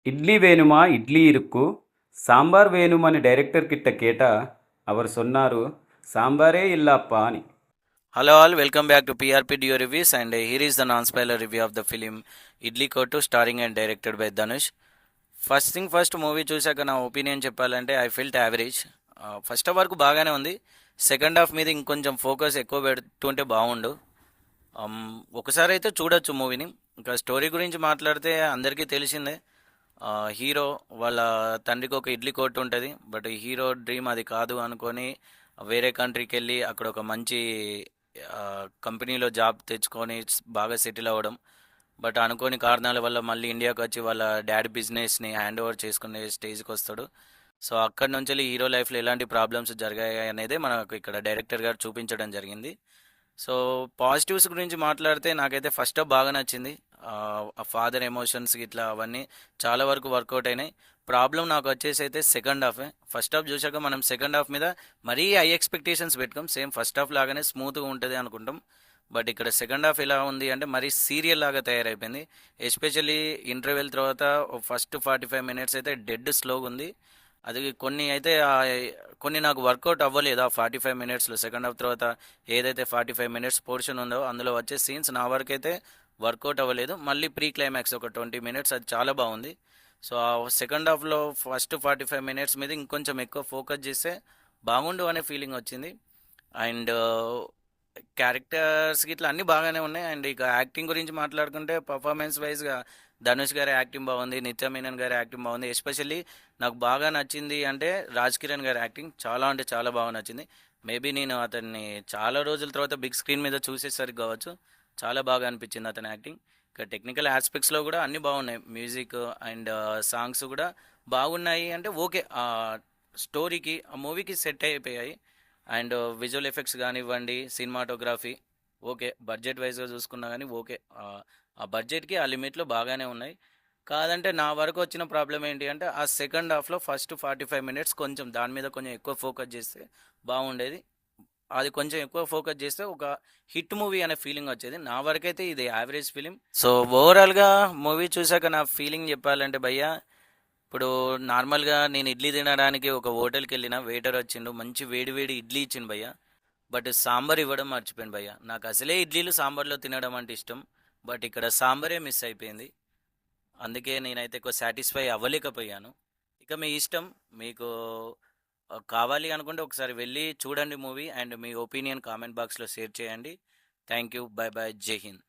இட்லி வேணுமா இட்லி இருக்கு சாம்பார் வேணுமని డైరెక్టర్ கிட்ட கேட்டா அவர் சொன்னாரு సాంబారే ఇల్లప్పా అని. Hello all, welcome back to PRP Dio Reviews and here is the non-spoiler review of the film Idli Kottu starring and directed by Dhanush. First thing first movie చూశాక నా opinion చెప్పాలంటే I felt average. First half వరకు బాగానే ఉంది. Second half మీద ఇంకొంచెం focus ఎక్కువ పెడుతుంటే బాగుండు. ఒకసారి అయితే చూడొచ్చు మూవీని. ఇంకా స్టోరీ గురించి మాట్లాడితే అందరికీ తెలిసిందే. హీరో వాళ్ళ తండ్రికి ఒక ఇడ్లీ కొట్టు ఉంటుంది. బట్ హీరో డ్రీమ్ అది కాదు అనుకొని వేరే కంట్రీకి వెళ్ళి అక్కడ ఒక మంచి కంపెనీలో జాబ్ తెచ్చుకొని బాగా సెటిల్ అవ్వడం. బట్ అనుకోని కారణాల వల్ల మళ్ళీ ఇండియాకి వచ్చి వాళ్ళ డాడీ బిజినెస్ని హ్యాండ్ ఓవర్ చేసుకునే స్టేజ్కి వస్తాడు. సో అక్కడి నుంచి హీరో లైఫ్లో ఎలాంటి ప్రాబ్లమ్స్ జరిగాయి అనేది మనకు ఇక్కడ డైరెక్టర్ గారు చూపించడం జరిగింది. సో పాజిటివ్స్ గురించి మాట్లాడితే నాకైతే ఫస్ట్ హాఫ్ బాగా నచ్చింది. ఆ ఫాదర్ ఎమోషన్స్ ఇట్లా అవన్నీ చాలా వరకు వర్కౌట్ అయినాయి. ప్రాబ్లం నాకు వచ్చేసి అయితే సెకండ్ హాఫే. ఫస్ట్ హాఫ్ చూసాక మనం సెకండ్ హాఫ్ మీద మరీ హై ఎక్స్పెక్టేషన్స్ పెట్టుకోం. సేమ్ ఫస్ట్ హాఫ్ లాగానే స్మూత్గా ఉంటుంది అనుకుంటాం. బట్ ఇక్కడ సెకండ్ హాఫ్ ఎలా ఉంది అంటే మరీ సీరియల్ లాగా తయారైపోయింది. ఎస్పెషల్లీ ఇంటర్వెల్ తర్వాత ఫస్ట్ 45 మినిట్స్ అయితే డెడ్ స్లోగా ఉంది. అది కొన్ని అయితే కొన్ని నాకు వర్కౌట్ అవ్వలేదు ఆ 45 మినిట్స్లో. సెకండ్ హాఫ్ తర్వాత ఏదైతే 45 మినిట్స్ పోర్షన్ ఉందో అందులో వచ్చే సీన్స్ నా వరకు అయితే వర్కౌట్ అవ్వలేదు. మళ్ళీ ప్రీ క్లైమాక్స్ ఒక 20 మినిట్స్ అది చాలా బాగుంది. సో ఆ సెకండ్ హాఫ్లో ఫస్ట్ 45 మినిట్స్ మీద ఇంకొంచెం ఎక్కువ ఫోకస్ చేస్తే బాగుండు అనే ఫీలింగ్ వచ్చింది. అండ్ క్యారెక్టర్స్ ఇట్లా అన్నీ బాగానే ఉన్నాయి. అండ్ ఇక యాక్టింగ్ గురించి మాట్లాడుకుంటే పర్ఫార్మెన్స్ వైజ్గా ధనుష్ గారి యాక్టింగ్ బాగుంది, నిత్య మీనన్ గారి యాక్టింగ్ బాగుంది. ఎస్పెషల్లీ నాకు బాగా నచ్చింది అంటే రాజ్ కిరణ్ గారి యాక్టింగ్ చాలా అంటే చాలా బాగా నచ్చింది. మేబీ నేను అతన్ని చాలా రోజుల తర్వాత బిగ్ స్క్రీన్ మీద చూసేసరికి కావచ్చు, చాలా బాగా అనిపించింది అతని యాక్టింగ్. ఇక టెక్నికల్ ఆస్పెక్ట్స్లో కూడా అన్నీ బాగున్నాయి. మ్యూజిక్ అండ్ సాంగ్స్ కూడా బాగున్నాయి. అంటే ఓకే, స్టోరీకి ఆ మూవీకి సెట్ అయిపోయాయి. అండ్ విజువల్ ఎఫెక్ట్స్ కానివ్వండి, సినిమాటోగ్రఫీ ఓకే, బడ్జెట్ వైజ్గా చూసుకున్నా కానీ ఓకే. ఆ బడ్జెట్కి ఆ లిమిట్లో బాగానే ఉన్నాయి. కాదంటే నా వరకు వచ్చిన ప్రాబ్లం ఏంటి అంటే ఆ సెకండ్ హాఫ్లో ఫస్ట్ 45 మినిట్స్ కొంచెం దాని మీద కొంచెం ఎక్కువ ఫోకస్ చేస్తే బాగుండేది. అది కొంచెం ఎక్కువ ఫోకస్ చేస్తే ఒక హిట్ మూవీ అనే ఫీలింగ్ వచ్చేది. నా వరకైతే ఇది యావరేజ్ ఫిలిం. సో ఓవరాల్గా మూవీ చూసాక నా ఫీలింగ్ చెప్పాలంటే భయ్యా, ఇప్పుడు నార్మల్గా నేను ఇడ్లీ తినడానికి ఒక హోటల్కి వెళ్ళిన వెయిటర్ వచ్చిండు, మంచి వేడి వేడి ఇడ్లీ ఇచ్చిండు భయ్య. బట్ సాంబార్ ఇవ్వడం మర్చిపోయింది భయ్య. నాకు అసలే ఇడ్లీలు సాంబార్లో తినడం అంటే ఇష్టం. బట్ ఇక్కడ సాంబారే మిస్ అయిపోయింది. అందుకే నేనైతే ఎక్కువ సాటిస్ఫై అవ్వలేకపోయాను. ఇక మీ ఇష్టం. మీకు కావాలి అనుకుంటే ఒకసారి వెళ్ళి చూడండి movie. And me opinion comment బాక్స్లో షేర్ చేయండి. థ్యాంక్ యూ, బై బై, జై హింద్.